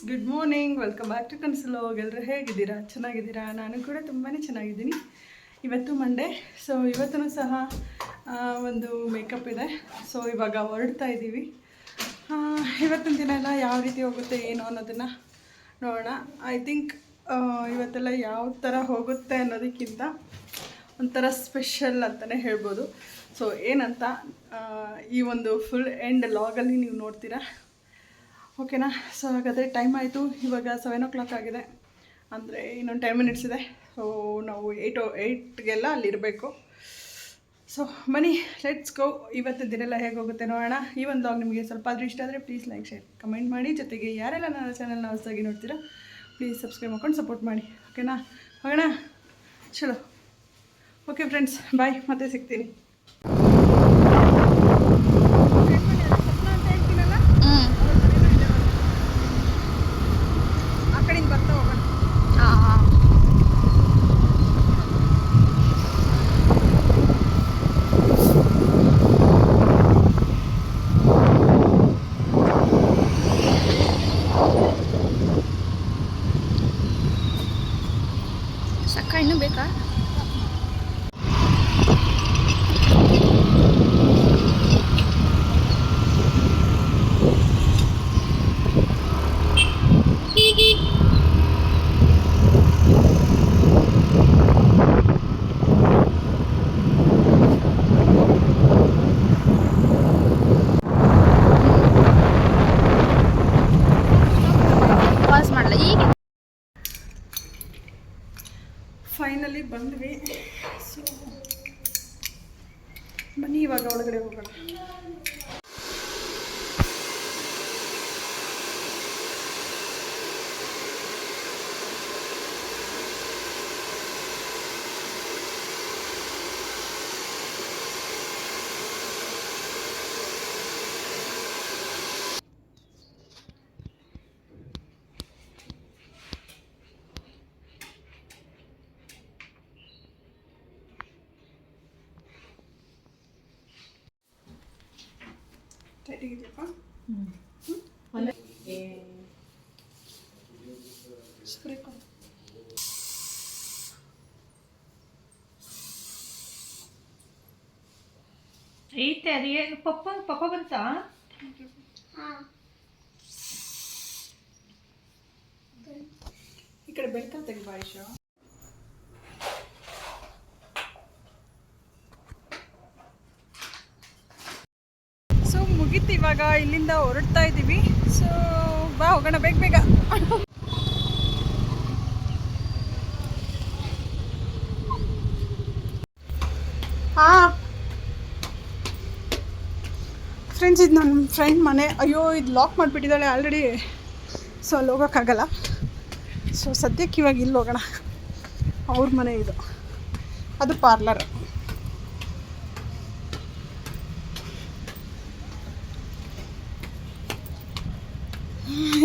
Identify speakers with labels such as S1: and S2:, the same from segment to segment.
S1: Good morning, welcome back to ಕನಸಲೋಗ್. ಎಲ್ಲರೂ ಹೇಗಿದ್ದೀರಾ? ಚೆನ್ನಾಗಿದ್ದೀರಾ? ನಾನು ಕೂಡ ತುಂಬಾ ಚೆನ್ನಾಗಿದ್ದೀನಿ. ಇವತ್ತು ಮಂಡೇ, ಸೊ ಇವತ್ತೂ ಸಹ ಒಂದು ಮೇಕಪ್ ಇದೆ. ಸೊ ಇವಾಗ ಹೊರಡ್ತಾ ಇದ್ದೀವಿ. ಇವತ್ತಿನ ದಿನ ಎಲ್ಲ ಯಾವ ರೀತಿ ಹೋಗುತ್ತೆ ಏನು ಅನ್ನೋದನ್ನು ನೋಡೋಣ. ಐ ಥಿಂಕ್ ಇವತ್ತೆಲ್ಲ ಯಾವ ಥರ ಹೋಗುತ್ತೆ ಅನ್ನೋದಕ್ಕಿಂತ ಒಂಥರ ಸ್ಪೆಷಲ್ ಅಂತಲೇ ಹೇಳ್ಬೋದು. ಸೊ ಏನಂತ ಈ ಒಂದು ಫುಲ್ ಎಂಡ್ ಲಾಗಲ್ಲಿ ನೀವು ನೋಡ್ತೀರಾ, ಓಕೆನಾ? ಸೊ ಹಾಗಾದರೆ ಟೈಮ್ ಆಯಿತು, ಇವಾಗ 7 o'clock ಆಗಿದೆ, ಅಂದರೆ ಇನ್ನೊಂದು 10 minutes ಇದೆ. ಸೊ ನಾವು 8ಗೆಲ್ಲ ಅಲ್ಲಿರಬೇಕು. ಸೊ ಬನ್ನಿ, ಲೆಟ್ಸ್ ಗೋ. ಇವತ್ತು ದಿನೆಲ್ಲ ಹೇಗೆ ಹೋಗುತ್ತೆ ನೋಡೋಣ. ಈ ಒಂದು ಲಾಗ್ ನಿಮಗೆ ಸ್ವಲ್ಪ ಆದರೂ ಇಷ್ಟ ಆದರೆ ಪ್ಲೀಸ್ ಲೈಕ್, ಶೇರ್, ಕಮೆಂಟ್ ಮಾಡಿ. ಜೊತೆಗೆ ಯಾರೆಲ್ಲ ನನ್ನ ಚಾನಲ್ನ ಹೊಸದಾಗಿ ನೋಡ್ತೀರಾ ಪ್ಲೀಸ್ ಸಬ್ಸ್ಕ್ರೈಬ್ ಮಾಡ್ಕೊಂಡು ಸಪೋರ್ಟ್ ಮಾಡಿ, ಓಕೆನಾ? ಹೋಗೋಣ, ಚಲೋ. ಓಕೆ ಫ್ರೆಂಡ್ಸ್, ಬಾಯ್, ಮತ್ತೆ ಸಿಗ್ತೀನಿ.
S2: ಇನ್ನೂ ಬೇಕಾ? ಪಾಸ್ ಮಾಡಲ್ಲ ಈಗ.
S1: ಫೈನಲಿ ಬಂದ್ವಿ. ಸೊ ಬನ್ನಿ ಇವಾಗ ಒಳಗಡೆ ಹೋಗೋಣ. ಟೈಟಿಗಿದೆಯಪ್ಪ.
S2: ಐತೆ ಅದೇನು ಪಪ್ಪ ಬಂತ?
S1: ಈ ಕಡೆ ಬೆಳ್ಕಲ್ ತೆಗಿ ಆಯುಷ. ಸೊ ಮುಗೀತು, ಇವಾಗ ಇಲ್ಲಿಂದ ಹೊರಡ್ತಾ ಇದ್ದೀವಿ. ಸೊ ಬಾ ಹೋಗೋಣ ಬೇಗ ಬೇಗ. ಫ್ರೆಂಡ್ಸ್, ಇದು ನನ್ನ ಫ್ರೆಂಡ್ ಮನೆ. ಅಯ್ಯೋ, ಇದು ಲಾಕ್ ಮಾಡಿಬಿಟ್ಟಿದ್ದಾಳೆ ಆಲ್ರೆಡಿ. ಸೊ ಅಲ್ಲಿ ಹೋಗೋಕ್ಕಾಗಲ್ಲ. ಸೊ ಸದ್ಯಕ್ಕೆ ಇವಾಗ ಇಲ್ಲಿ ಹೋಗೋಣ. ಅವ್ರ ಮನೆ ಇದು, ಅದು ಪಾರ್ಲರ್.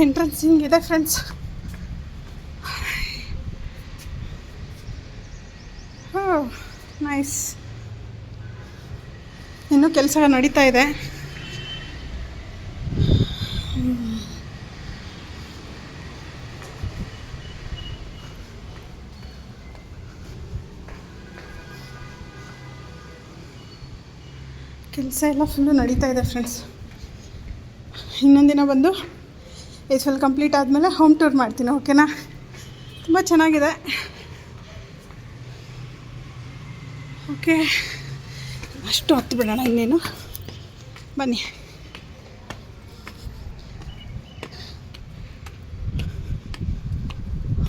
S1: ಎಂಟ್ರೆನ್ಸ್ ಹಿಂಗಿದೆ ಫ್ರೆಂಡ್ಸ್. ನೈಸ್. ಇನ್ನೂ ಕೆಲಸ ನಡೀತಾ ಇದೆ. ಕೆಲಸ ಎಲ್ಲ ಫುಲ್ಲು ನಡೀತಾ ಇದೆ ಫ್ರೆಂಡ್ಸ್. ಇನ್ನೊಂದಿನ ಬಂದು ಇದು ಫುಲ್ ಕಂಪ್ಲೀಟ್ ಆದಮೇಲೆ ಹೋಮ್ ಟೂರ್ ಮಾಡ್ತೀನಿ, ಓಕೆನಾ? ತುಂಬ ಚೆನ್ನಾಗಿದೆ. ಓಕೆ, ಅಷ್ಟು ಹತ್ತು ಬಿಡೋಣ, ಇನ್ನೇನು. ಬನ್ನಿ.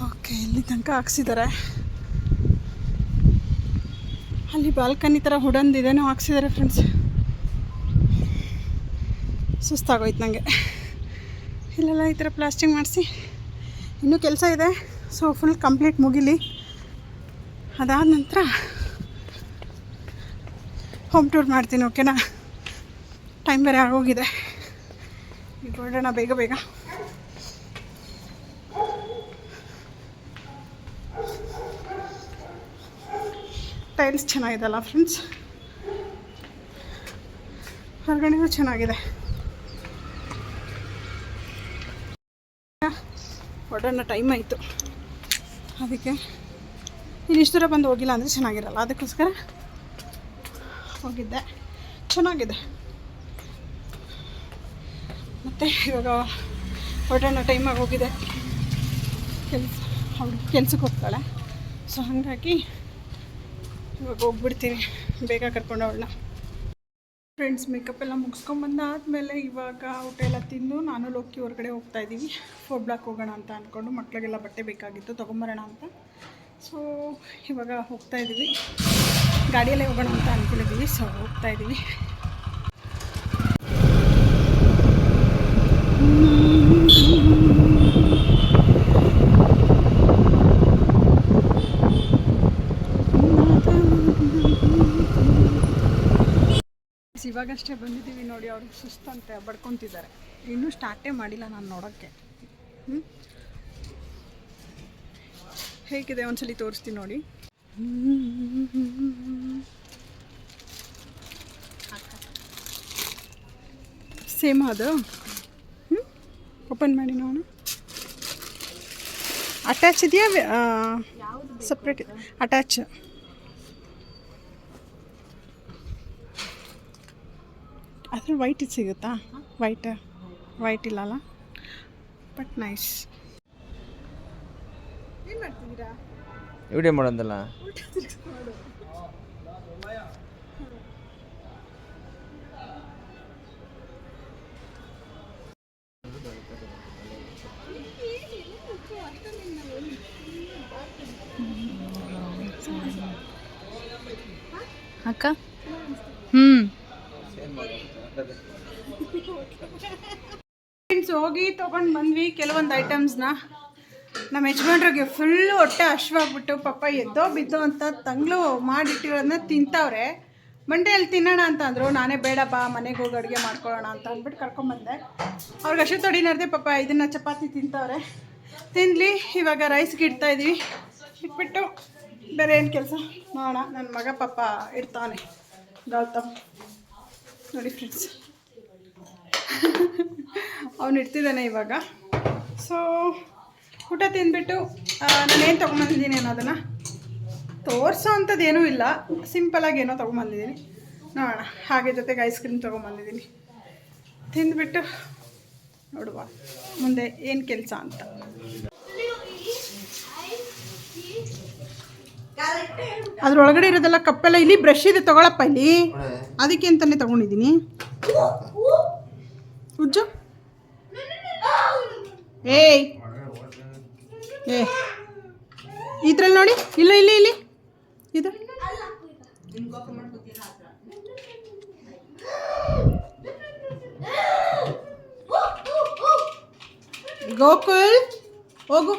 S1: ಓಕೆ, ಇಲ್ಲಿ ತನಕ ಹಾಕ್ಸಿದ್ದಾರೆ. ಅಲ್ಲಿ ಬಾಲ್ಕನಿ ಥರ ಹುಡಂದಿದೇನೋ ಹಾಕ್ಸಿದ್ದಾರೆ ಫ್ರೆಂಡ್ಸ್. ಸುಸ್ತಾಗೋಯ್ತು ನನಗೆ. ಇಲ್ಲೆಲ್ಲ ಈ ಥರ ಪ್ಲಾಸ್ಟಿಂಗ್ ಮಾಡಿಸಿ ಇನ್ನೂ ಕೆಲಸ ಇದೆ. ಸೊ ಫುಲ್ ಕಂಪ್ಲೀಟ್ ಮುಗಿಲಿ, ಅದಾದ ನಂತರ ಹೋಮ್ ಟೂರ್ ಮಾಡ್ತೀನಿ, ಓಕೆನಾ? ಟೈಮ್ ಬೇರೆ ಆಗೋಗಿದೆ, ಈಗ ಹೊರಡೋಣ ಬೇಗ ಬೇಗ. ಟೈಲ್ಸ್ ಚೆನ್ನಾಗಿದೆಲ್ಲ ಫ್ರೆಂಡ್ಸ್, ಹೊರಗಡೆನೂ ಚೆನ್ನಾಗಿದೆ. ಹೊರಡೋಣ ಟೈಮ್ ಆಯಿತು, ಅದಕ್ಕೆ ಇನ್ನಿಷ್ಟು ದೂರ ಬಂದು ಹೋಗಿಲ್ಲ ಅಂದರೆ ಚೆನ್ನಾಗಿರಲ್ಲ, ಅದಕ್ಕೋಸ್ಕರ ಹೋಗಿದ್ದೆ. ಚೆನ್ನಾಗಿದೆ. ಮತ್ತು ಇವಾಗ ಹೊರಡೋಣ ಟೈಮ್ ಆಗೋಗಿದೆ. ಅವಳು ಕೆಲ್ಸಕ್ಕೆ ಹೋಗ್ತಾಳೆ, ಸೊ ಹಾಗಾಗಿ ಇವಾಗ ಹೋಗ್ಬಿಡ್ತೀನಿ, ಬೇಗ ಕರ್ಕೊಂಡು ಅವಳನ್ನ. ಫ್ರೆಂಡ್ಸ್, ಮೇಕಪ್ ಎಲ್ಲ ಮುಗಿಸ್ಕೊಂಬಂದಾದಮೇಲೆ ಇವಾಗ ಊಟ ಎಲ್ಲ ತಿಂದು ನಾನು ಲೋಕಿ ಹೊರಗಡೆ ಹೋಗ್ತಾಯಿದ್ದೀವಿ. 4 ಬ್ಲಾಕ್ ಹೋಗೋಣ ಅಂತ ಅಂದ್ಕೊಂಡು, ಮಕ್ಕಳಿಗೆಲ್ಲ ಬಟ್ಟೆ ಬೇಕಾಗಿತ್ತು ತೊಗೊಂಬರೋಣ ಅಂತ. ಸೊ ಇವಾಗ ಹೋಗ್ತಾಯಿದ್ದೀವಿ, ಗಾಡಿಯಲ್ಲೇ ಹೋಗೋಣ ಅಂತ ಅಂದ್ಕೊಂಡಿದ್ದೀವಿ. ಸೊ ಹೋಗ್ತಾಯಿದ್ದೀವಿ. ಇವಾಗಷ್ಟೇ ಬಂದಿದ್ದೀವಿ ನೋಡಿ. ಅವರು ಸುಸ್ತಂತೆ ಬಡ್ಕೊತಿದ್ದಾರೆ, ಇನ್ನೂ ಸ್ಟಾರ್ಟೇ ಮಾಡಿಲ್ಲ ನಾನು ನೋಡೋಕ್ಕೆ. ಹೇಗಿದೆ ಒಂದ್ಸಲಿ ತೋರಿಸ್ತೀನಿ ನೋಡಿ. ಸೇಮ್ ಅದು. ಓಪನ್ ಮಾಡಿ ನೋಡೋಣ. ಅಟ್ಯಾಚ್ ಇದೆಯಾ ಸಪ್ರೇಟ್? ಅಟ್ಯಾಚ್. ಅದ್ರಲ್ಲಿ ವೈಟ್ ಇದು ಸಿಗುತ್ತಾ? ವೈಟ್ ಇಲ್ಲಲ್ಲ, ಬಟ್ ನೈಸ್. ಏನು ಮಾಡ್ತಿದ್ದೀರಾ?
S3: ವಿಡಿಯೋ ಮಾಡೋದಲ್ಲ.
S2: ಅಕ್ಕ
S1: ಫ್ರೆಂಡ್ಸ್, ಹೋಗಿ ತೊಗೊಂಡು ಬಂದ್ವಿ ಕೆಲವೊಂದು ಐಟಮ್ಸ್ನ. ನಮ್ಮ ಯಜಮಾನ್ರಿಗೆ ಫುಲ್ಲು ಹೊಟ್ಟೆ ಹಶ್ವಾಗ್ಬಿಟ್ಟು ಪಾಪ ಎದ್ದೋ ಬಿದ್ದೋ ಅಂತ ತಂಗ್ಳು ಮಾಡಿಟ್ಟಿರೋದನ್ನ ತಿಂತವ್ರೆ. ಮಂಡೆಯಲ್ಲಿ ತಿನ್ನೋಣ ಅಂತ ಅಂದರು. ನಾನೇ ಬೇಡ ಬಾ ಮನೆಗೆ ಹೋಗಿ ಅಡುಗೆ ಮಾಡ್ಕೊಳ್ಳೋಣ ಅಂತ ಅಂದ್ಬಿಟ್ಟು ಕರ್ಕೊಂಬಂದೆ. ಅವ್ರಿಗೆ ಹಸಿ ತೊಡಿನರ್ದೆ ಪಾಪ ಇದನ್ನು ಚಪಾತಿ ತಿಂತವ್ರೆ. ತಿನ್ನಲಿ. ಇವಾಗ ರೈಸ್ಗೆ ಇಡ್ತಾಯಿದ್ವಿ. ಇಟ್ಬಿಟ್ಟು ಬೇರೆ ಏನು ಕೆಲಸ ನೋಡೋಣ. ನನ್ನ ಮಗ ಪಾಪ ಇಡ್ತಾನೆ, ಗೌತಮ್ ನೋಡಿ ಫ್ರೆಂಡ್ಸ್, ಅವನು ಇಡ್ತಿದ್ದಾನೆ ಇವಾಗ. ಸೊ ಊಟ ತಿಂದ್ಬಿಟ್ಟು ನಾನೇನು ತೊಗೊಂಬಂದಿದ್ದೀನಿ ಅನ್ನೋದನ್ನು ತೋರಿಸೋ ಅಂಥದ್ದು ಏನೂ ಇಲ್ಲ, ಸಿಂಪಲಾಗಿ ಏನೋ ತೊಗೊಂಬಂದಿದ್ದೀನಿ. ನೋಡೋಣ. ಹಾಗೆ ಜೊತೆಗೆ ಐಸ್ ಕ್ರೀಮ್ ತೊಗೊಂಬಂದಿದ್ದೀನಿ. ತಿಂದ್ಬಿಟ್ಟು ನೋಡುವ ಮುಂದೆ ಏನು ಕೆಲಸ ಅಂತ. ಅದ್ರೊಳಗಡೆ ಇರೋದೆಲ್ಲ ಕಪ್ಪೆಲ್ಲ ಇಲ್ಲಿ ಬ್ರಷ್ ಇದೆ ತಗೊಳಪ್ಪ, ಇಲ್ಲಿ ಅದಕ್ಕೆ ಅಂತಲೇ ತೊಗೊಂಡಿದ್ದೀನಿ. ಉಜ್ಜು. ಏಯ್ ಇದ್ರಲ್ಲಿ ನೋಡಿ, ಇಲ್ಲ ಇಲ್ಲಿ ಇಲ್ಲಿ ಇದು ಗೋಕುಲ್ ಹೋಗು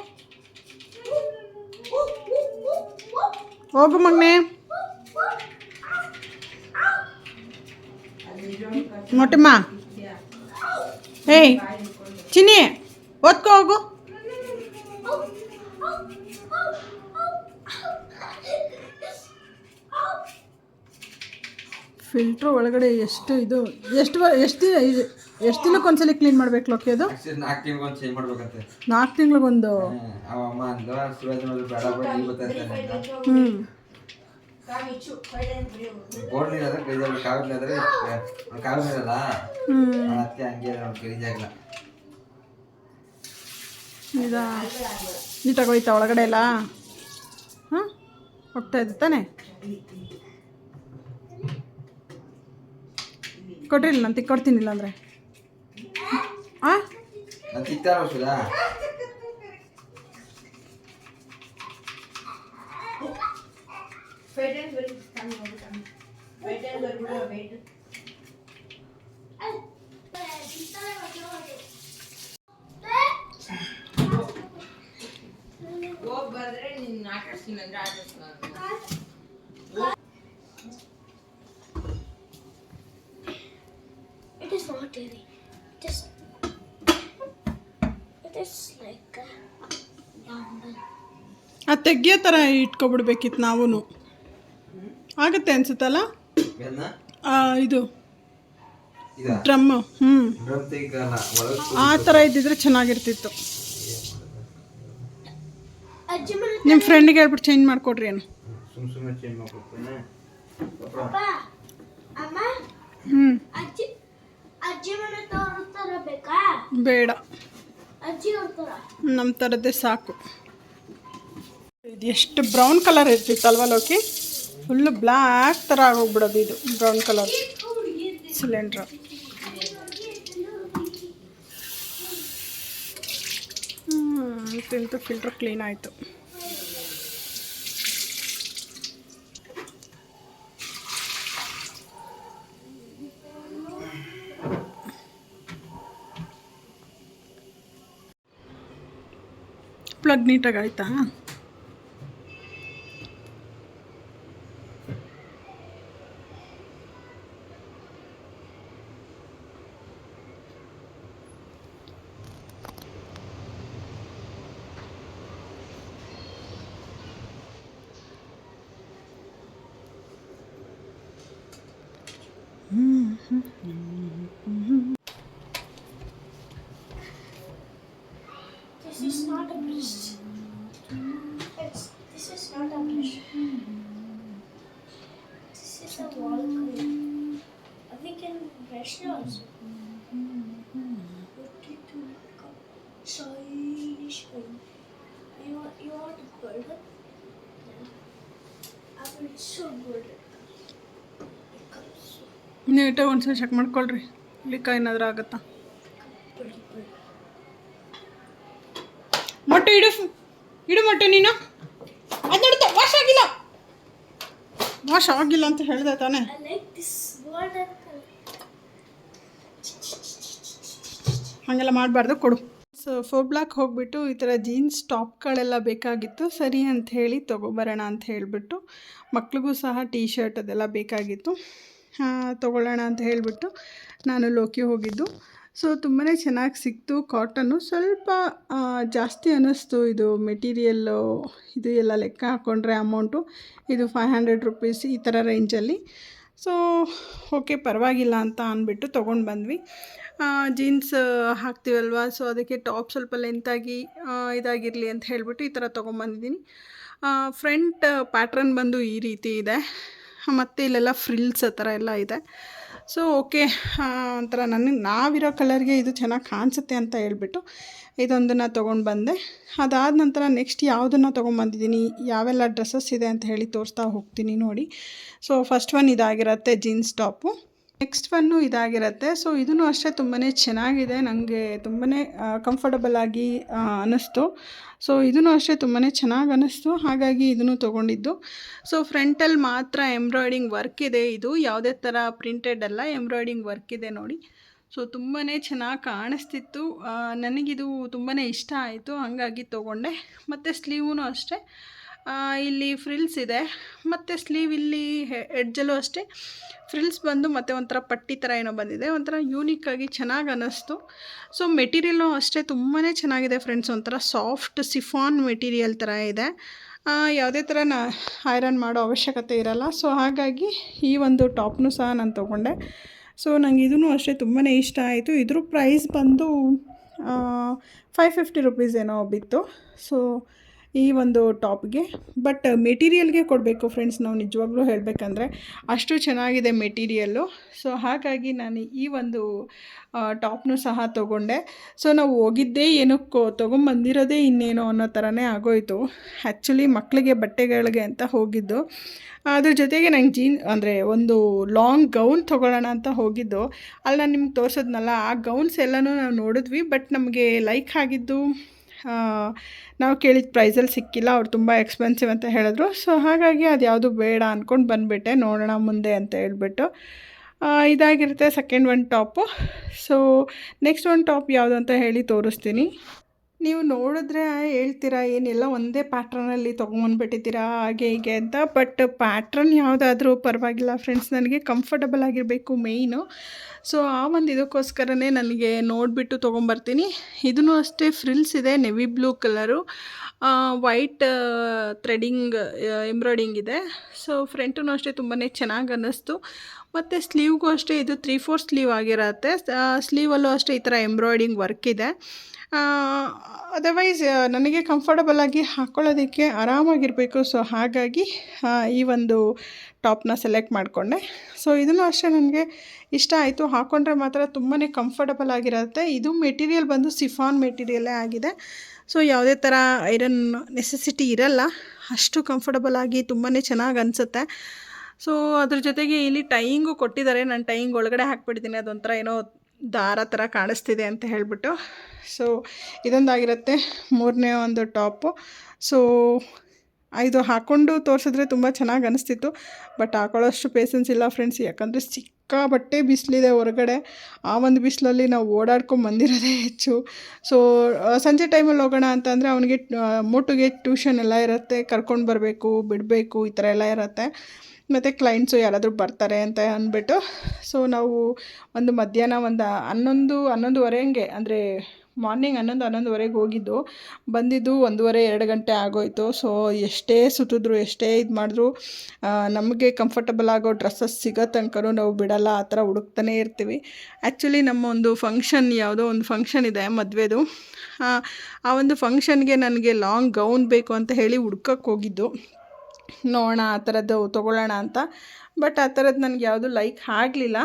S1: ಹೋಗು ಮಗನೇ. ಮೊಟ್ಟಮ್ಮ, ಏಯ್ ಚಿನ್ನಿ ಓದ್ಕೋ ಹೋಗು. ಫಿಲ್ಟ್ರ್ ಒಳಗಡೆ ಎಷ್ಟು ಇದು ಎಷ್ಟು ದಿನಕ್ಕೆ ಒಂದ್ಸಲಿ ಕ್ಲೀನ್ ಮಾಡ್ಬೇಕು ಲೋಕಿ? ಅದು 4 ತಿಂಗಳಿಗೊಂದು. ನೀಟಾಗಿ ಹೋಯ್ತಾ ಒಳಗಡೆ ಎಲ್ಲ? ಹಾಂ, ಹೋಗ್ತಾ ಇದ್ದ ತಾನೆ? ಕೊಟ್ಟಿರಲಿಲ್ಲ, ನಾನು ತಿಕ್ಕೊಡ್ತೀನಿಲ್ಲ ಅಂದರೆ. ಹಾಂ,
S4: It is not dairy. It is like a bundle.
S1: ಅದು ತೆಗಿಯೋ ಥರ ಇಟ್ಕೊಬಿಡ್ಬೇಕಿತ್ತು ನಾವೂ. ಆಗುತ್ತೆ ಅನ್ಸುತ್ತಲ್ಲ ಇದು ಡ್ರಮ್ಮು. ಆ ಥರ ಇದ್ದಿದ್ರೆ ಚೆನ್ನಾಗಿರ್ತಿತ್ತು.
S4: ಅಜ್ಜಿ ಮನೆ
S1: ನಿಮ್ಮ ಫ್ರೆಂಡಿಗೆ ಹೇಳ್ಬಿಟ್ಟು ಚೇಂಜ್ ಮಾಡಿಕೊಡ್ರಿ ಏನು.
S3: ಸುಮ್ಮನೆ ಚೇಂಜ್ ಮಾಡ್ಕೊಡ್ತೇನೆ.
S4: ಅಪ್ಪ ಅಮ್ಮ
S1: ಹ್ಞೂ
S4: ಅಜ್ಜಿ ಅಜ್ಜಿ ಮನೆ ತೋರಿಸ್ತಾರ ಬೇಕಾ?
S1: ಬೇಡ,
S4: ಅಜ್ಜಿ ಅವ್ರ
S1: ನಮ್ಮ ಥರದ್ದೇ ಸಾಕು. ಇದು ಎಷ್ಟು ಬ್ರೌನ್ ಕಲರ್ ಇರ್ತಿತ್ತಲ್ವ ಲೋಕಿ, ಫುಲ್ಲು ಬ್ಲ್ಯಾಕ್ ಥರ ಆಗೋಗ್ಬಿಡೋದು ಇದು ಬ್ರೌನ್ ಕಲರ್ ಸಿಲಿಂಡ್ರ್. ತಿಂತು ಫಿಲ್ಟ್ರ್ ಕ್ಲೀನ್ ಆಯಿತು. ಪ್ಲಗ್ ನೀಟಾಗಿ ಆಯಿತಾ?
S4: This is not a brush. This is not a brush. This is a wall clean. We can brush it also. Put it to become shiny, shiny. You want golden? Yeah. I will show golden. Becomes so
S1: ನೀಟಾಗಿ ಒಂದ್ಸಲ check ಮಾಡ್ಕೊಳ್ರಿ, ಲೀಕ ಏನಾದರೂ ಆಗುತ್ತಾ.
S4: pretty.
S1: ಮೊಟ್ಟೆ ಇಡು ಮೊಟ್ಟೆ ನೀನು. ಅದು ನೋಡುತ್ತಾ ವಾಶ್ ಆಗಿಲ್ಲ ಅಂತ ಹೇಳಿದೆ ತಾನೇ.
S4: I like this golden color.
S1: ಹಾಗೆಲ್ಲ ಮಾಡಬಾರ್ದು, ಕೊಡು. ಸೊ 4 ಬ್ಲಾಕ್ ಹೋಗಿಬಿಟ್ಟು ಈ ಥರ ಜೀನ್ಸ್ ಟಾಪ್ಗಳೆಲ್ಲ ಬೇಕಾಗಿತ್ತು, ಸರಿ ಅಂತ ಹೇಳಿ ತೊಗೊಬರೋಣ ಅಂತ ಹೇಳಿಬಿಟ್ಟು, ಮಕ್ಳಿಗೂ ಸಹ ಟೀ ಶರ್ಟ್ ಅದೆಲ್ಲ ಬೇಕಾಗಿತ್ತು, ತೊಗೊಳ್ಳೋಣ ಅಂತ ಹೇಳಿಬಿಟ್ಟು ನಾನು ಲೋಕಿ ಹೋಗಿದ್ದು. ಸೊ ತುಂಬಾ ಚೆನ್ನಾಗಿ ಸಿಕ್ತು. ಕಾಟನ್ನು ಸ್ವಲ್ಪ ಜಾಸ್ತಿ ಅನ್ನಿಸ್ತು ಇದು ಮೆಟೀರಿಯಲ್ಲು, ಇದು ಎಲ್ಲ ಲೆಕ್ಕ ಹಾಕ್ಕೊಂಡ್ರೆ ಅಮೌಂಟು ಇದು 500 ರುಪೀಸ್ ಈ ಥರ ರೇಂಜಲ್ಲಿ. ಸೊ ಓಕೆ ಪರವಾಗಿಲ್ಲ ಅಂತ ಅಂದ್ಬಿಟ್ಟು ತೊಗೊಂಡು ಬಂದ್ವಿ. ಜೀನ್ಸ್ ಹಾಕ್ತೀವಲ್ವ, ಸೊ ಅದಕ್ಕೆ ಟಾಪ್ ಸ್ವಲ್ಪ ಲೆಂತಾಗಿ ಇದಾಗಿರಲಿ ಅಂತ ಹೇಳಿಬಿಟ್ಟು ಈ ಥರ ತೊಗೊಂಬಂದಿದ್ದೀನಿ. ಫ್ರಂಟ್ ಪ್ಯಾಟ್ರನ್ ಬಂದು ಈ ರೀತಿ ಇದೆ, ಮತ್ತು ಇಲ್ಲೆಲ್ಲ ಫ್ರಿಲ್ಸ್ ಆ ಥರ ಎಲ್ಲ ಇದೆ. ಸೊ ಓಕೆ, ಒಂಥರ ನನಗೆ ನಾವಿರೋ ಕಲರ್ಗೆ ಇದು ಚೆನ್ನಾಗಿ ಕಾಣಿಸುತ್ತೆ ಅಂತ ಹೇಳ್ಬಿಟ್ಟು ಇದೊಂದನ್ನು ತೊಗೊಂಡು ಬಂದೆ. ಅದಾದ ನಂತರ ನೆಕ್ಸ್ಟ್ ಯಾವುದನ್ನು ತೊಗೊಂಬಂದಿದ್ದೀನಿ, ಯಾವೆಲ್ಲ ಡ್ರೆಸ್ಸಸ್ ಇದೆ ಅಂತ ಹೇಳಿ ತೋರಿಸ್ತಾ ಹೋಗ್ತೀನಿ ನೋಡಿ. ಸೊ ಫಸ್ಟ್ ಒನ್ ಇದಾಗಿರುತ್ತೆ ಜೀನ್ಸ್ ಟಾಪು, ನೆಕ್ಸ್ಟ್ ಒನ್ನು ಇದಾಗಿರುತ್ತೆ. ಸೊ ಇದೂ ಅಷ್ಟೇ ತುಂಬಾ ಚೆನ್ನಾಗಿದೆ, ನನಗೆ ತುಂಬಾ ಕಂಫರ್ಟಬಲ್ ಆಗಿ ಅನ್ನಿಸ್ತು. ಸೊ ಇದೂ ಅಷ್ಟೇ ತುಂಬಾ ಚೆನ್ನಾಗಿ ಅನ್ನಿಸ್ತು, ಹಾಗಾಗಿ ಇದನ್ನು ತೊಗೊಂಡಿದ್ದು. ಸೊ ಫ್ರಂಟಲ್ಲಿ ಮಾತ್ರ ಎಂಬ್ರಾಯ್ಡಿಂಗ್ ವರ್ಕ್ ಇದೆ, ಇದು ಯಾವುದೇ ಥರ ಪ್ರಿಂಟೆಡ್ ಅಲ್ಲ, ಎಂಬ್ರಾಯ್ಡಿಂಗ್ ವರ್ಕ್ ಇದೆ ನೋಡಿ. ಸೊ ತುಂಬಾ ಚೆನ್ನಾಗಿ ಕಾಣಿಸ್ತಿತ್ತು, ನನಗಿದು ತುಂಬಾ ಇಷ್ಟ ಆಯಿತು, ಹಾಗಾಗಿ ತೊಗೊಂಡೆ. ಮತ್ತು ಸ್ಲೀವೂ ಅಷ್ಟೇ ಇಲ್ಲಿ ಫ್ರಿಲ್ಸ್ ಇದೆ, ಮತ್ತು ಸ್ಲೀವ್ ಇಲ್ಲಿ ಎಡ್ಜಲ್ಲೂ ಅಷ್ಟೇ ಫ್ರಿಲ್ಸ್ ಬಂದು ಮತ್ತು ಒಂಥರ ಪಟ್ಟಿ ಥರ ಏನೋ ಬಂದಿದೆ, ಒಂಥರ ಯೂನಿಕ್ಕಾಗಿ ಚೆನ್ನಾಗಿ ಅನ್ನಿಸ್ತು. ಸೊ ಮೆಟೀರಿಯಲ್ಲು ಅಷ್ಟೇ ತುಂಬಾ ಚೆನ್ನಾಗಿದೆ ಫ್ರೆಂಡ್ಸ್, ಒಂಥರ ಸಾಫ್ಟ್ ಸಿಫಾನ್ ಮೆಟೀರಿಯಲ್ ಥರ ಇದೆ, ಯಾವುದೇ ಥರ ಐರನ್ ಮಾಡೋ ಅವಶ್ಯಕತೆ ಇರಲ್ಲ. ಸೊ ಹಾಗಾಗಿ ಈ ಒಂದು ಟಾಪ್ನು ಸಹ ನಾನು ತೊಗೊಂಡೆ. ಸೊ ನನಗೆ ಇದೂ ಅಷ್ಟೇ ತುಂಬಾ ಇಷ್ಟ ಆಯಿತು. ಇದ್ರ ಪ್ರೈಸ್ ಬಂದು 550 ರುಪೀಸ್ ಏನೋ ಬಿತ್ತು. ಸೊ ಈ ಒಂದು ಟಾಪ್ಗೆ, ಬಟ್ ಮೆಟೀರಿಯಲ್ಗೆ ಕೊಡಬೇಕು ಫ್ರೆಂಡ್ಸ್, ನಾವು ನಿಜವಾಗ್ಲೂ ಹೇಳಬೇಕಂದ್ರೆ ಅಷ್ಟು ಚೆನ್ನಾಗಿದೆ ಮೆಟೀರಿಯಲ್ಲು. ಸೊ ಹಾಗಾಗಿ ನಾನು ಈ ಒಂದು ಟಾಪ್ನು ಸಹ ತೊಗೊಂಡೆ. ಸೊ ನಾವು ಹೋಗಿದ್ದೇ ಏನಕ್ಕೋ ತೊಗೊಂಬಂದಿರೋದೇ ಇನ್ನೇನೋ ಅನ್ನೋ ಥರನೇ ಆಗೋಯಿತು. ಆ್ಯಕ್ಚುಲಿ ಮಕ್ಕಳಿಗೆ ಬಟ್ಟೆಗಳಿಗೆ ಅಂತ ಹೋಗಿದ್ದು, ಅದ್ರ ಜೊತೆಗೆ ನಂಗೆ ಅಂದರೆ ಒಂದು ಲಾಂಗ್ ಗೌನ್ ತೊಗೊಳ್ಳೋಣ ಅಂತ ಹೋಗಿದ್ದು. ಅಲ್ಲಿ ನಾನು ನಿಮ್ಗೆ ತೋರಿಸಿದ್ನಲ್ಲ, ಆ ಗೌನ್ಸ್ ಎಲ್ಲನೂ ನಾವು ನೋಡಿದ್ವಿ, ಬಟ್ ನಮಗೆ ಲೈಕ್ ಆಗಿದ್ದು ನಾವು ಕೇಳಿದ ಪ್ರೈಸಲ್ಲಿ ಸಿಕ್ಕಿಲ್ಲ, ಅವ್ರು ತುಂಬ ಎಕ್ಸ್ಪೆನ್ಸಿವ್ ಅಂತ ಹೇಳಿದ್ರು. ಸೊ ಹಾಗಾಗಿ ಅದು ಯಾವುದು ಬೇಡ ಅಂದ್ಕೊಂಡು ಬಂದುಬಿಟ್ಟೆ, ನೋಡೋಣ ಮುಂದೆ ಅಂತ ಹೇಳ್ಬಿಟ್ಟು. ಇದಾಗಿರುತ್ತೆ second one top. So next one top ಯಾವುದು ಅಂತ ಹೇಳಿ ತೋರಿಸ್ತೀನಿ. ನೀವು ನೋಡಿದ್ರೆ ಹೇಳ್ತೀರಾ ಏನೆಲ್ಲ ಒಂದೇ ಪ್ಯಾಟ್ರನಲ್ಲಿ ತೊಗೊಂಬಂದ್ಬಿಟ್ಟಿದ್ದೀರಾ ಹಾಗೆ ಹೀಗೆ ಅಂತ, ಬಟ್ ಪ್ಯಾಟ್ರನ್ ಯಾವುದಾದ್ರೂ ಪರವಾಗಿಲ್ಲ ಫ್ರೆಂಡ್ಸ್, ನನಗೆ ಕಂಫರ್ಟಬಲ್ ಆಗಿರಬೇಕು ಮೇಯ್ನು. ಸೊ ಆ ಒಂದು ಇದಕ್ಕೋಸ್ಕರನೇ ನನಗೆ ನೋಡಿಬಿಟ್ಟು ತೊಗೊಂಬರ್ತೀನಿ. ಇದೂ ಅಷ್ಟೇ ಫ್ರಿಲ್ಸ್ ಇದೆ, navy blue colour, white threading embroidering ಇದೆ. ಸೊ ಫ್ರಂಟೂ ಅಷ್ಟೇ ತುಂಬಾ ಚೆನ್ನಾಗಿ ಅನ್ನಿಸ್ತು. ಮತ್ತು ಸ್ಲೀವ್ಗೂ ಅಷ್ಟೇ ಇದು 3/4 ಸ್ಲೀವ್ ಆಗಿರುತ್ತೆ, ಸ್ಲೀವಲ್ಲೂ ಅಷ್ಟೇ ಈ ಥರ ಎಂಬ್ರಾಯ್ಡಿಂಗ್ ವರ್ಕ್ ಇದೆ. ಅದರ್ವೈಸ್ ನನಗೆ ಕಂಫರ್ಟಬಲ್ ಆಗಿ ಹಾಕ್ಕೊಳ್ಳೋದಕ್ಕೆ ಆರಾಮಾಗಿರಬೇಕು. ಸೊ ಹಾಗಾಗಿ ಈ ಒಂದು ಟಾಪ್ನ ಸೆಲೆಕ್ಟ್ ಮಾಡಿಕೊಂಡೆ. ಸೊ ಇದನ್ನು ಅಷ್ಟೇ ನನಗೆ ಇಷ್ಟ ಆಯಿತು. ಹಾಕ್ಕೊಂಡ್ರೆ ಮಾತ್ರ ತುಂಬಾ ಕಂಫರ್ಟಬಲ್ ಆಗಿರುತ್ತೆ. ಇದು ಮೆಟೀರಿಯಲ್ ಬಂದು ಸಿಫಾನ್ ಮೆಟೀರಿಯಲ್ಲೇ ಆಗಿದೆ. ಸೊ ಯಾವುದೇ ಥರ ಐರನ್ ನೆಸೆಸಿಟಿ ಇರಲ್ಲ. ಅಷ್ಟು ಕಂಫರ್ಟಬಲ್ ಆಗಿ ತುಂಬಾ ಚೆನ್ನಾಗಿ ಅನಿಸುತ್ತೆ. ಸೊ ಅದ್ರ ಜೊತೆಗೆ ಇಲ್ಲಿ ಟೈಯಿಂಗು ಕೊಟ್ಟಿದ್ದಾರೆ. ನಾನು ಟೈಯಿಂಗ್ ಒಳಗಡೆ ಹಾಕ್ಬಿಡ್ತೀನಿ, ಅದೊಂಥರ ಏನೋ ದಾರ ಥರ ಕಾಣಿಸ್ತಿದೆ ಅಂತ ಹೇಳಿಬಿಟ್ಟು. ಸೊ ಇದೊಂದಾಗಿರುತ್ತೆ ಮೂರನೇ ಒಂದು ಟಾಪು. ಸೊ ಇದು ಹಾಕ್ಕೊಂಡು ತೋರಿಸಿದ್ರೆ ತುಂಬ ಚೆನ್ನಾಗಿ ಅನಿಸ್ತಿತ್ತು, ಬಟ್ ಹಾಕೊಳ್ಳೋಷ್ಟು ಪೇಷನ್ಸ್ ಇಲ್ಲ ಫ್ರೆಂಡ್ಸ್. ಯಾಕಂದರೆ ಸಿಕ್ಕಾಬಟ್ಟೆ ಬಿಸಿಲಿದೆ ಹೊರಗಡೆ. ಆ ಒಂದು ಬಿಸಿಲಲ್ಲಿ ನಾವು ಓಡಾಡ್ಕೊಂಬಂದಿರೋದೇ ಹೆಚ್ಚು. ಸೊ ಸಂಜೆ ಟೈಮಲ್ಲಿ ಹೋಗೋಣ ಅಂತಂದರೆ ಅವನಿಗೆ ಮೋಟುಗೆ ಟ್ಯೂಷನ್ ಎಲ್ಲ ಇರುತ್ತೆ, ಕರ್ಕೊಂಡು ಬರಬೇಕು, ಬಿಡಬೇಕು, ಈ ಥರ ಎಲ್ಲ ಇರುತ್ತೆ. ಮತ್ತು ಕ್ಲೈಂಟ್ಸು ಯಾರಾದರೂ ಬರ್ತಾರೆ ಅಂತ ಅಂದ್ಬಿಟ್ಟು ಸೊ ನಾವು ಒಂದು ಮಧ್ಯಾಹ್ನ ಒಂದು 11:30 ಹಂಗೆ, ಅಂದರೆ ಮಾರ್ನಿಂಗ್ 11:30ಗೆ ಹೋಗಿದ್ದು, ಬಂದಿದ್ದು 1:30-2 ಗಂಟೆ ಆಗೋಯಿತು. ಸೊ ಎಷ್ಟೇ ಸುತ್ತಿದ್ರು, ಎಷ್ಟೇ ಇದು ಮಾಡಿದ್ರು ನಮಗೆ ಕಂಫರ್ಟಬಲ್ ಆಗೋ ಡ್ರೆಸ್ಸಸ್ ಸಿಗೋ ತನಕನೂ ನಾವು ಬಿಡಲ್ಲ, ಆ ಥರ ಹುಡುಕ್ತಾನೇ ಇರ್ತೀವಿ. ಆ್ಯಕ್ಚುಲಿ ನಮ್ಮ ಒಂದು ಫಂಕ್ಷನ್, ಯಾವುದೋ ಒಂದು ಫಂಕ್ಷನ್ ಇದೆ ಮದುವೆದು. ಆ ಒಂದು ಫಂಕ್ಷನ್ಗೆ ನನಗೆ ಲಾಂಗ್ ಗೌನ್ ಬೇಕು ಅಂತ ಹೇಳಿ ಹುಡ್ಕಕ್ಕೆ ಹೋಗಿದ್ದು. ನೋಡೋಣ ಆ ಥರದ್ದು ತೊಗೊಳ್ಳೋಣ ಅಂತ. ಬಟ್ ಆ ಥರದ್ದು ನನಗೆ ಯಾವುದು ಲೈಕ್ ಆಗಲಿಲ್ಲ.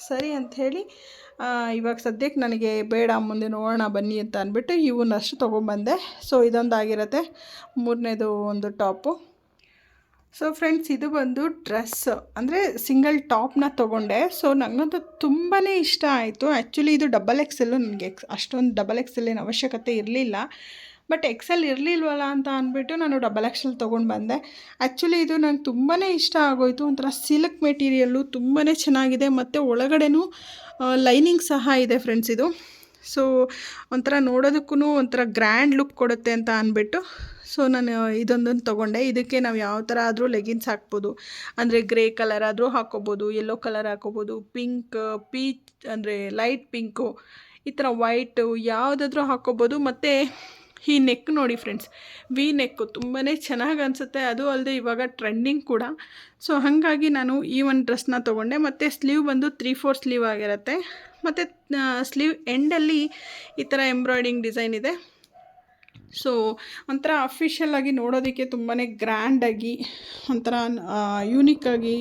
S1: ಸರಿ ಅಂಥೇಳಿ ಇವಾಗ ಸದ್ಯಕ್ಕೆ ನನಗೆ ಬೇಡ, ಮುಂದೆ ನೋಡೋಣ ಬನ್ನಿ ಅಂತ ಅಂದ್ಬಿಟ್ಟು ಇವನ್ನಷ್ಟು ತೊಗೊಂಬಂದೆ. ಸೊ ಇದೊಂದಾಗಿರುತ್ತೆ ಮೂರನೇದು ಒಂದು ಟಾಪು. ಸೊ ಫ್ರೆಂಡ್ಸ್, ಇದು ಬಂದು ಡ್ರೆಸ್ ಅಂದರೆ ಸಿಂಗಲ್ ಟಾಪ್ನ ತೊಗೊಂಡೆ. ಸೊ ನನಗಂತೂ ತುಂಬಾ ಇಷ್ಟ ಆಯಿತು. ಆ್ಯಕ್ಚುಲಿ ಇದು XXL. ನನಗೆ ಅಷ್ಟೊಂದು XXL ಏನು ಅವಶ್ಯಕತೆ ಇರಲಿಲ್ಲ, ಬಟ್ XL ಇರಲಿಲ್ವಲ್ಲ ಅಂತ ಅಂದ್ಬಿಟ್ಟು ನಾನು XXL ತೊಗೊಂಡು ಬಂದೆ. ಆ್ಯಕ್ಚುಲಿ ಇದು ನಂಗೆ ತುಂಬಾ ಇಷ್ಟ ಆಗೋಯಿತು. ಒಂಥರ ಸಿಲ್ಕ್ ಮೆಟೀರಿಯಲ್ಲು ತುಂಬಾ ಚೆನ್ನಾಗಿದೆ, ಮತ್ತು ಒಳಗಡೆನೂ ಲೈನಿಂಗ್ ಸಹ ಇದೆ ಫ್ರೆಂಡ್ಸ್ ಇದು. ಸೊ ಒಂಥರ ನೋಡೋದಕ್ಕೂ ಒಂಥರ ಗ್ರ್ಯಾಂಡ್ ಲುಕ್ ಕೊಡುತ್ತೆ ಅಂತ ಅಂದ್ಬಿಟ್ಟು ಸೊ ನಾನು ಇದೊಂದನ್ನು ತೊಗೊಂಡೆ. ಇದಕ್ಕೆ ನಾವು ಯಾವ ಥರ ಆದರೂ ಲೆಗಿನ್ಸ್ ಹಾಕ್ಬೋದು. ಅಂದರೆ ಗ್ರೇ ಕಲರ್ ಆದರೂ ಹಾಕ್ಕೋಬೋದು, ಯೆಲ್ಲೋ ಕಲರ್ ಹಾಕ್ಕೋಬೋದು, ಪಿಂಕ್, ಪೀಚ್ ಅಂದರೆ ಲೈಟ್ ಪಿಂಕು, ಈ ಥರ ವೈಟು ಯಾವುದಾದ್ರೂ ಹಾಕ್ಕೋಬೋದು. ಮತ್ತು ಈ ನೆಕ್ ನೋಡಿ ಫ್ರೆಂಡ್ಸ್, ವಿ ನೆಕ್ಕು ತುಂಬಾ ಚೆನ್ನಾಗಿ ಅನಿಸುತ್ತೆ. ಅದು ಅಲ್ಲದೆ ಇವಾಗ ಟ್ರೆಂಡಿಂಗ್ ಕೂಡ. ಸೊ ಹಾಗಾಗಿ ನಾನು ಈ ಒಂದು ಡ್ರೆಸ್ನ ತೊಗೊಂಡೆ. ಮತ್ತು ಸ್ಲೀವ್ ಬಂದು 3/4 ಸ್ಲೀವ್ ಆಗಿರುತ್ತೆ. ಮತ್ತು ಸ್ಲೀವ್ ಎಂಡಲ್ಲಿ ಈ ಥರ ಎಂಬ್ರಾಯ್ಡಿಂಗ್ ಡಿಸೈನ್ ಇದೆ. ಸೊ ಒಂಥರ ಅಫಿಷಿಯಲಾಗಿ ನೋಡೋದಕ್ಕೆ ತುಂಬಾ ಗ್ರ್ಯಾಂಡಾಗಿ, ಒಂಥರ ಯೂನಿಕ್ಕಾಗಿ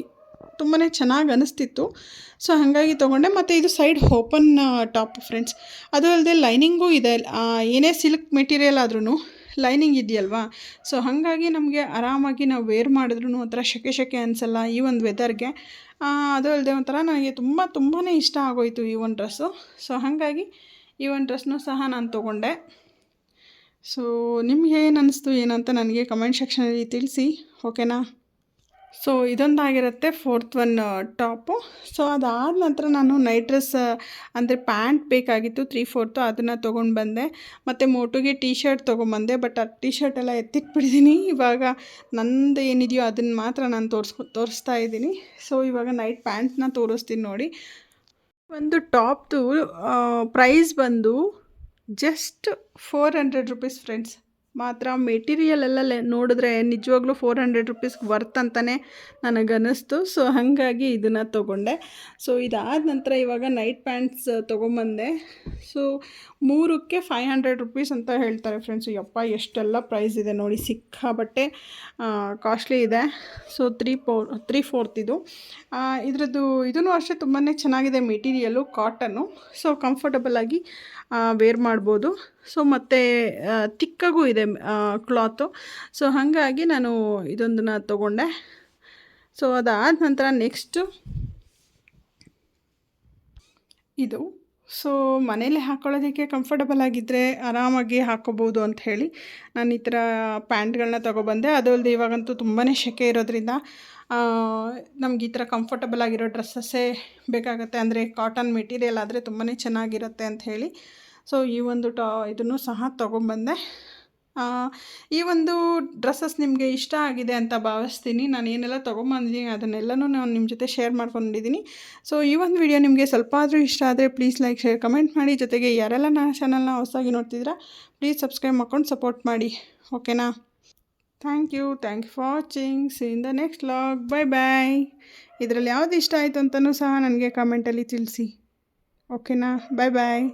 S1: ತುಂಬಾ ಚೆನ್ನಾಗಿ ಅನಿಸ್ತಿತ್ತು. ಸೊ ಹಾಗಾಗಿ ತೊಗೊಂಡೆ. ಮತ್ತು ಇದು ಸೈಡ್ ಓಪನ್ ಟಾಪ್ ಫ್ರೆಂಡ್ಸ್. ಅದು ಅಲ್ಲದೆ ಲೈನಿಂಗೂ ಇದೆ. ಏನೇ ಸಿಲ್ಕ್ ಮೆಟೀರಿಯಲ್ ಆದ್ರೂ ಲೈನಿಂಗ್ ಇದೆಯಲ್ವಾ. ಸೊ ಹಾಗಾಗಿ ನಮಗೆ ಆರಾಮಾಗಿ ನಾವು ವೇರ್ ಮಾಡಿದ್ರೂ ಒಂಥರ ಶೆಕೆ ಅನಿಸಲ್ಲ ಈ ಒಂದು ವೆದರ್ಗೆ. ಅದು ಅಲ್ಲದೆ ಒಂಥರ ನನಗೆ ತುಂಬಾ ಇಷ್ಟ ಆಗೋಯಿತು ಈ ಒಂದು ಡ್ರೆಸ್ಸು. ಸೊ ಹಾಗಾಗಿ ಈ ಒಂದು ಡ್ರೆಸ್ನೂ ಸಹ ನಾನು ತೊಗೊಂಡೆ. ಸೊ ನಿಮ್ಗೆ ಏನು ಅನ್ನಿಸ್ತು ಏನಂತ ನನಗೆ ಕಮೆಂಟ್ ಸೆಕ್ಷನಲ್ಲಿ ತಿಳಿಸಿ, ಓಕೆನಾ. ಸೊ ಇದೊಂದಾಗಿರುತ್ತೆ ಫೋರ್ತ್ ಒನ್ ಟಾಪು. ಸೊ ಅದಾದ ನಂತರ ನಾನು ನೈಟ್ ಡ್ರೆಸ್ ಅಂದರೆ ಪ್ಯಾಂಟ್ ಬೇಕಾಗಿತ್ತು 3/4, ಅದನ್ನು ತೊಗೊಂಡು ಬಂದೆ. ಮತ್ತು ಮೋಟುಗೆ ಟೀ ಶರ್ಟ್ ತೊಗೊಂಬಂದೆ. ಬಟ್ ಆ ಟೀ ಶರ್ಟ್ ಎಲ್ಲ ಎತ್ತಿಟ್ಬಿಟ್ಟಿದ್ದೀನಿ. ಇವಾಗ ನಂದು ಏನಿದೆಯೋ ಅದನ್ನು ಮಾತ್ರ ನಾನು ತೋರಿಸ್ತಾ ಇದ್ದೀನಿ. ಸೊ ಇವಾಗ ನೈಟ್ ಪ್ಯಾಂಟ್ನ ತೋರಿಸ್ತೀನಿ ನೋಡಿ. ಒಂದು ಟಾಪ್ದು ಪ್ರೈಸ್ ಬಂದು ಜಸ್ಟ್ 400 ರುಪೀಸ್ ಫ್ರೆಂಡ್ಸ್. ಮಾತ್ರ ಮೆಟೀರಿಯಲ್ ಎಲ್ಲ ನೋಡಿದ್ರೆ ನಿಜವಾಗ್ಲೂ 400 ರುಪೀಸ್ಗೆ ವರ್ತ್ ಅಂತಲೇ ನನಗನ್ನಿಸ್ತು. ಸೊ ಹಾಗಾಗಿ ಇದನ್ನು ತೊಗೊಂಡೆ. ಸೊ ಇದಾದ ನಂತರ ಇವಾಗ ನೈಟ್ ಪ್ಯಾಂಟ್ಸ್ ತೊಗೊಂಬಂದೆ. ಸೊ 3ಕ್ಕೆ 500 ರುಪೀಸ್ ಅಂತ ಹೇಳ್ತಾರೆ ಫ್ರೆಂಡ್ಸು. ಯಪ್ಪ ಎಷ್ಟೆಲ್ಲ ಪ್ರೈಸ್ ಇದೆ ನೋಡಿ, ಸಿಕ್ಕಾಬಟ್ಟೆ ಕಾಸ್ಟ್ಲಿ ಇದೆ. ಸೊ 3/4 ಇದು. ಇದರದ್ದು ಇದೂ ಅಷ್ಟೇ ತುಂಬಾ ಚೆನ್ನಾಗಿದೆ ಮೆಟೀರಿಯಲ್ಲು, ಕಾಟನ್ನು. ಸೊ ಕಂಫರ್ಟಬಲಾಗಿ ವೇರ್ ಮಾಡ್ಬೋದು. ಸೊ ಮತ್ತು ತಿಕ್ಕಾಗೂ ಇದೆ ಕ್ಲಾತು. ಸೊ ಹಾಗಾಗಿ ನಾನು ಇದೊಂದನ್ನು ತೊಗೊಂಡೆ. ಸೊ ಅದಾದ ನಂತರ ನೆಕ್ಸ್ಟು ಇದು. ಸೊ ಮನೇಲಿ ಹಾಕ್ಕೊಳ್ಳೋದಕ್ಕೆ ಕಂಫರ್ಟಬಲ್ ಆಗಿದ್ದರೆ ಆರಾಮಾಗಿ ಹಾಕ್ಕೋಬೋದು ಅಂತ ಹೇಳಿ ನಾನು ಈ ಥರ ಪ್ಯಾಂಟ್ಗಳನ್ನ ತೊಗೊಬಂದೆ. ಅದು ಅಲ್ಲದೆ ಇವಾಗಂತೂ ತುಂಬಾ ಸೆಕೆ ಇರೋದ್ರಿಂದ ನಮ್ಗೆ ಈ ಥರ ಕಂಫರ್ಟಬಲ್ ಆಗಿರೋ ಡ್ರೆಸ್ಸಸ್ಸೇ ಬೇಕಾಗುತ್ತೆ. ಅಂದರೆ ಕಾಟನ್ ಮೆಟೀರಿಯಲ್ ಆದರೆ ತುಂಬಾ ಚೆನ್ನಾಗಿರುತ್ತೆ ಅಂತ ಹೇಳಿ ಸೊ ಈ ಒಂದು ಇದನ್ನು ಸಹ ತೊಗೊಂಬಂದೆ. ಈ ಒಂದು ಡ್ರೆಸ್ಸಸ್ ನಿಮಗೆ ಇಷ್ಟ ಆಗಿದೆ ಅಂತ ಭಾವಿಸ್ತೀನಿ. ನಾನು ಏನೆಲ್ಲ ತೊಗೊಂಬಂದಿದ್ದೀನಿ ಅದನ್ನೆಲ್ಲನೂ ನಾನು ನಿಮ್ಮ ಜೊತೆ ಶೇರ್ ಮಾಡ್ಕೊಂಡಿದ್ದೀನಿ. ಸೊ ಈ ಒಂದು ವಿಡಿಯೋ ನಿಮಗೆ ಸ್ವಲ್ಪ ಆದರೂ ಇಷ್ಟ ಆದರೆ ಪ್ಲೀಸ್ ಲೈಕ್, ಶೇರ್, ಕಮೆಂಟ್ ಮಾಡಿ. ಜೊತೆಗೆ ಯಾರೆಲ್ಲ ನನ್ನ ಚಾನಲ್ನ ಹೊಸದಾಗಿ ನೋಡ್ತಿದ್ದೀರಾ ಪ್ಲೀಸ್ ಸಬ್ಸ್ಕ್ರೈಬ್ ಮಾಡ್ಕೊಂಡು ಸಪೋರ್ಟ್ ಮಾಡಿ, ಓಕೆನಾ. Thank you for watching. See in the next vlog. Bye. ಇದರಲ್ಲಿ ಯಾವುದು ಇಷ್ಟ ಆಯಿತು ಅಂತಲೂ ಸಹ ನನಗೆ ಕಮೆಂಟಲ್ಲಿ ತಿಳಿಸಿ, ಓಕೆನಾ. ಬಾಯ್.